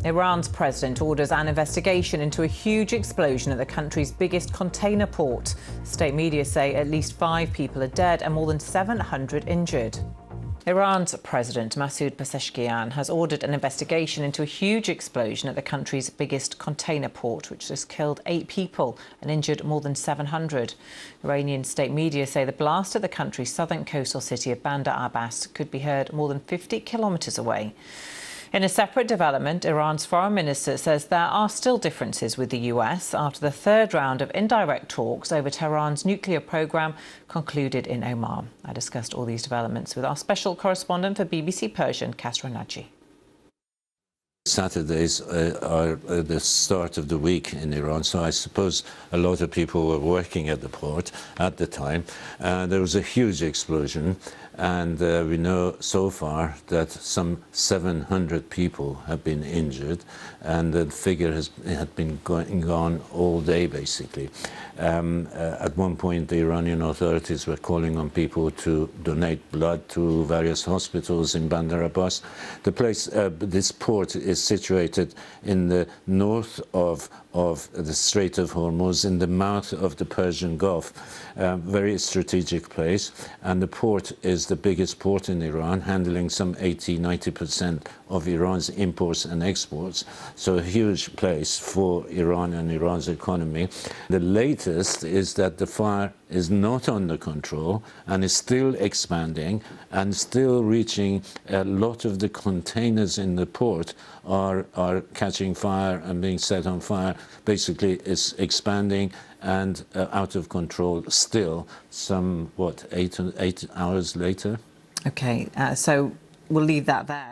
Iran's president orders an investigation into a huge explosion at the country's biggest container port. State media say at least 5 people are dead and more than 700 injured. Iran's President Masoud Pezeshkian has ordered an investigation into a huge explosion at the country's biggest container port, which has killed 8 people and injured more than 700. Iranian state media say the blast at the country's southern coastal city of Bandar Abbas could be heard more than 50 kilometres away. In a separate development, Iran's foreign minister says there are still differences with the US after the third round of indirect talks over Tehran's nuclear programme concluded in Oman. I discussed all these developments with our special correspondent for BBC Persian, Shahid Rajaee. Saturdays are the start of the week in Iran, so I suppose a lot of people were working at the port at the time. There was a huge explosion, and we know so far that some 700 people have been injured, and the figure had been going on all day, basically. At one point, the Iranian authorities were calling on people to donate blood to various hospitals in Bandar Abbas. The place, this port is situated in the north of the Strait of Hormuz, in the mouth of the Persian Gulf. Very strategic place, and the port is the biggest port in Iran, handling some 80–90% of Iran's imports and exports. So a huge place for Iran and Iran's economy. The latest is that the fire is not under control and is still expanding and still reaching a lot of the containers in the port are catching fire and being set on fire. Basically, it's expanding and out of control still, some, 8 hours later. OK, so we'll leave that there.